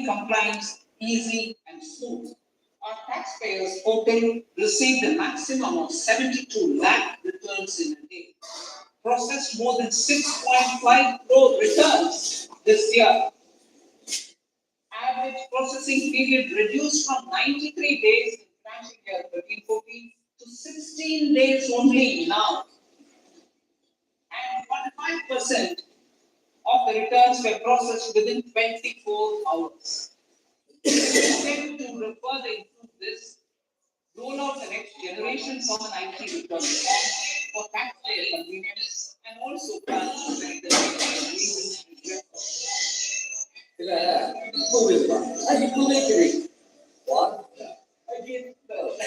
compliance easy and smooth. Our taxpayers portal received a maximum of 72 lakh returns in a day, processed more than 6.5 crore returns this year. Average processing period reduced from 93 days in financial year 13-14 to 16 days only now. And 45% of the returns were processed within 24 hours. To further improve this, roll out the next generation common IT return form for taxpayer convenience and also plan to make the legal record. What? I get well.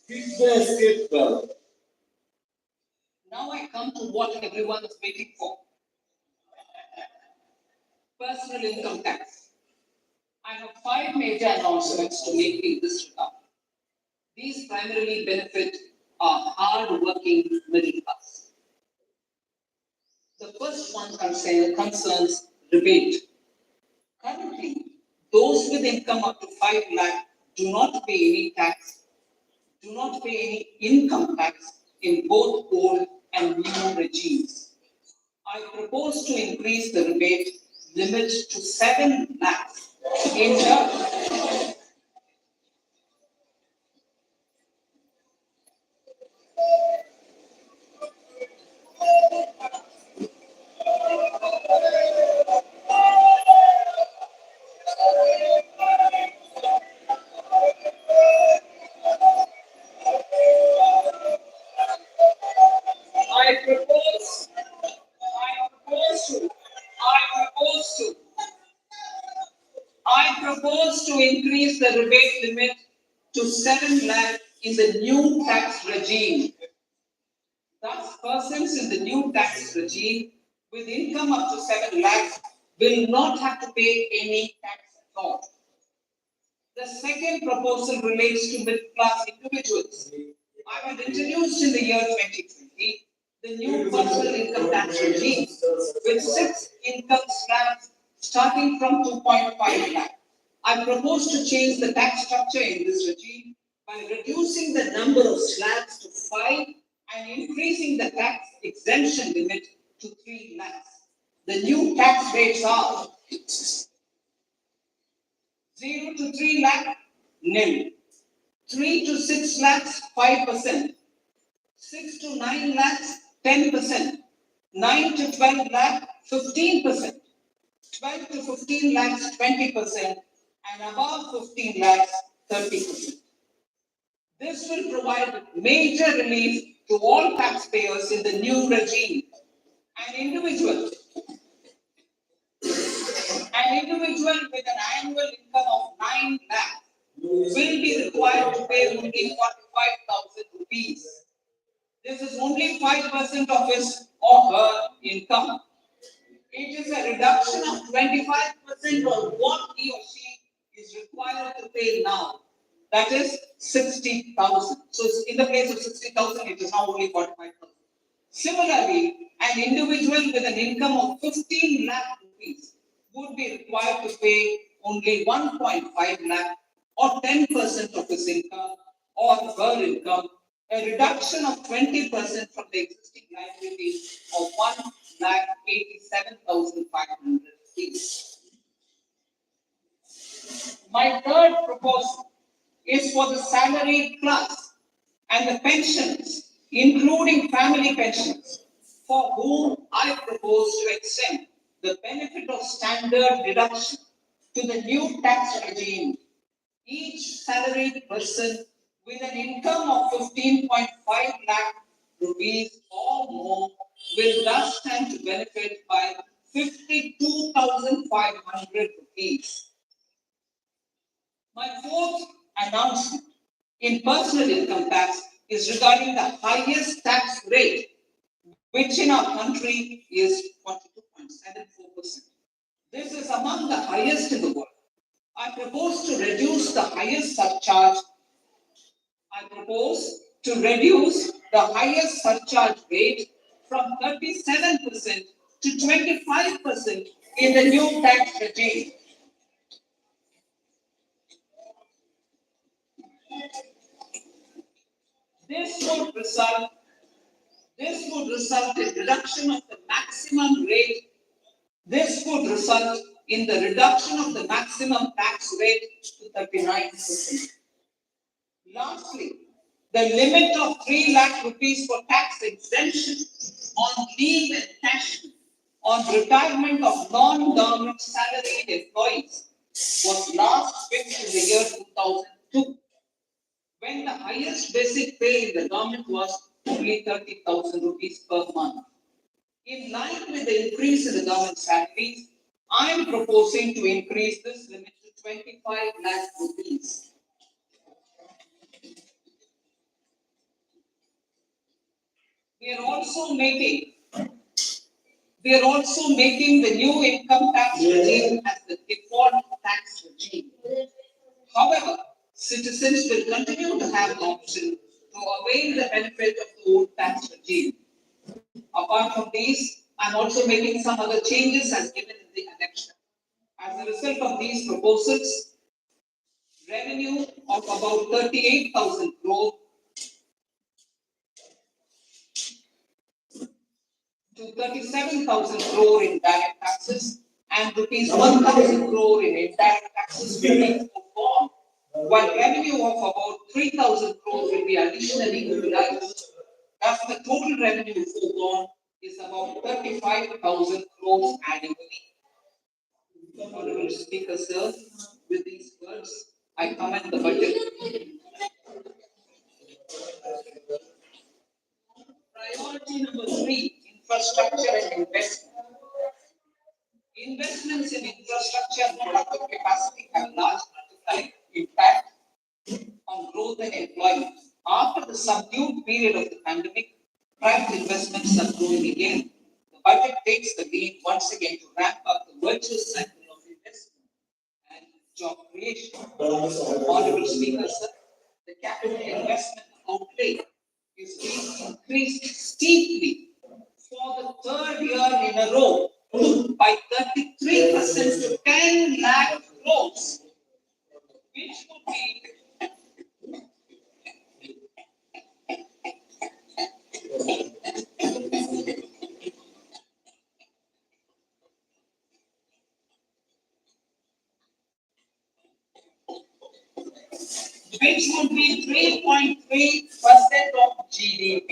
Get well. Now I come to what everyone is waiting for. Personal income tax. I have 5 major announcements to make in this regard. These primarily benefit our hard-working middle class. The first one concerns rebate. Currently, those with income up to 5 lakh do not pay any tax, do not pay any income tax in both old and new regimes. I propose to increase the rebate limit to 7 lakhs in the I propose, I propose to, I propose to, I propose to increase the rebate limit to 7 lakh in the new tax regime. Thus, persons in the new tax regime with income up to 7 lakhs will not have to pay any tax at all. The second proposal relates to middle-class individuals. I had introduced in the year 2020 the new personal income tax regime with 6 income slabs starting from 2.5 lakh. I propose to change the tax structure in this regime by reducing the number of slabs to 5 and increasing the tax exemption limit to 3 lakhs. The new tax rates are 0 to 3 lakh, nil. 3 to 6 lakhs, 5%. 6 to 9 lakhs, 10%. 9 to 12 lakh, 15%. 12 to 15 lakhs, 20%. And above 15 lakhs, 30%. This will provide major relief to all taxpayers in the new regime. An individual with an annual income of 9 lakhs will be required to pay only 45,000 rupees. This is only 5% of his or her income. It is a reduction of 25% on what he or she is required to pay now. That is 60,000. So in the place of 60,000, it is now only 45,000. Similarly, an individual with an income of 15 lakh rupees would be required to pay only 1.5 lakh or 10% of his income or her income, a reduction of 20% from the existing liability of 1,87,500 rupees. My third proposal is for the salaried class and the pensions, including family pensions, for whom I propose to extend the benefit of standard deduction to the new tax regime. Each salaried person with an income of 15.5 lakh rupees or more will thus stand to benefit by 52,500 rupees. My fourth announcement in personal income tax is regarding the highest tax rate, which in our country is 42.74%. This is among the highest in the world. I propose to reduce the highest surcharge. I propose to reduce the highest surcharge rate from 37% to 25% in the new tax regime. This would result in reduction of the maximum rate. This would result in the reduction of the maximum tax rate to 39%. Lastly, the limit of 3 lakh rupees for tax exemption on leave encashment on retirement of non-government salaried employees was last fixed in the year 2002, when the highest basic pay in the government was only 30,000 rupees per month. In line with the increase in the government salaries, I am proposing to increase this limit to 25 lakh rupees. We are also making the new income tax regime as the default tax regime. However, citizens will continue to have the option to avail the benefit of the old tax regime. Apart from these, I'm also making some other changes as given in the election. As a result of these proposals, revenue of about 38,000 crore to 37,000 crore in direct taxes and rupees 1,000 crore in indirect taxes will be foregone, while revenue of about 3,000 crore will be additionally utilized. Thus, the total revenue foregone is about 35,000 crores annually. Honorable Speaker, sir, with these words, I commend the budget. Priority number 3, infrastructure and investment. Investments in infrastructure and productive capacity have large multiplier impact on growth and employment. After the subdued period of the pandemic, private investments are growing again. The budget takes the lead once again to ramp up the virtuous cycle of investment and job creation. Honorable Speaker, sir, the capital investment outlay is being increased steeply for the third year in a row by 33% to 10 lakh crores, which would be which would be 3.3% of GDP.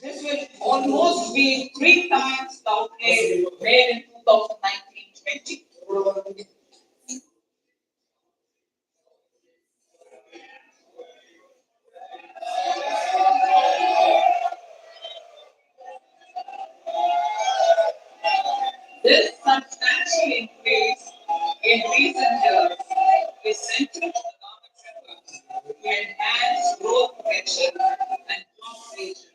This will almost be 3 times the outlay made in 2019-20. This substantial increase in recent years is central to the government's efforts to enhance growth potential and job creation,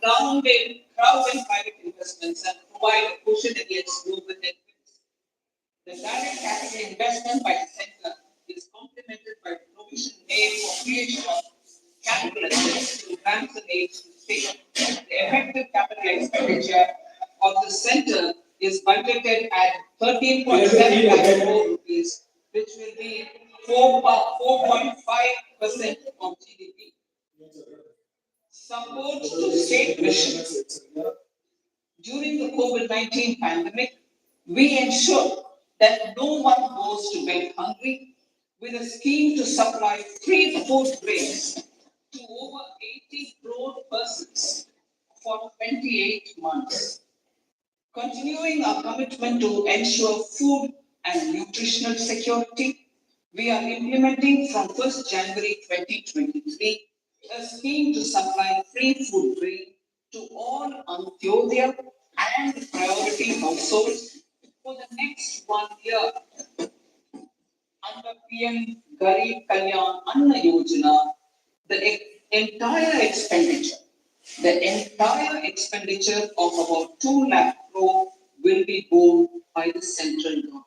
crowd in private investments, and provide a cushion against global headwinds. The direct capital investment by the center is complemented by the provision made for creation of capital assets through grants and aids to state. The effective capital expenditure of the center is budgeted at 13.7 lakh crore rupees, which will be 4.5% of GDP. Support to state missions. During the COVID-19 pandemic, we ensured that no one goes to bed hungry with a scheme to supply free food grains to over 80 crore persons for 28 months. Continuing our commitment to ensure food and nutritional security, we are implementing from 1st January 2023 a scheme to supply free food grain to all Antyodaya and priority households for the next 1 year under PM Garib Kalyan Anna Yojana. The entire expenditure of about 2 lakh crore will be borne by the central government.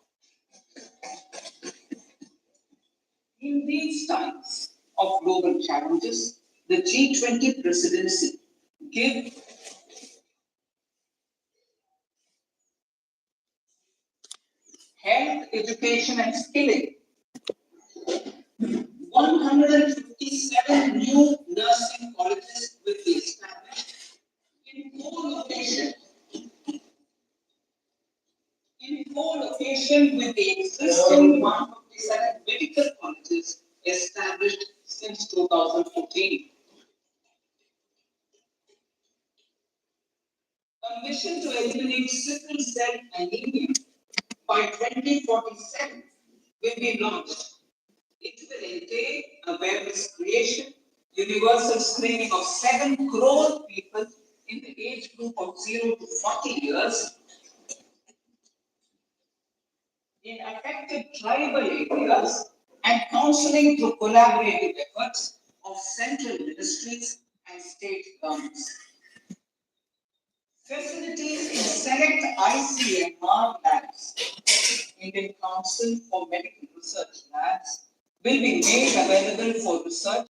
In these times of global challenges, the G20 presidency give health, education and skilling. 157 new nursing colleges will be established in 4 locations. In 4 locations with the existing 157 medical colleges established since 2014. A mission to eliminate sickle cell anemia by 2047 will be launched. It will entail awareness creation, universal screening of 7 crore people in the age group of 0 to 40 years in affected tribal areas and counseling through collaborative efforts of central ministries and state governments. Facilities in select ICMR labs, Indian Council for Medical Research labs, will be made available for research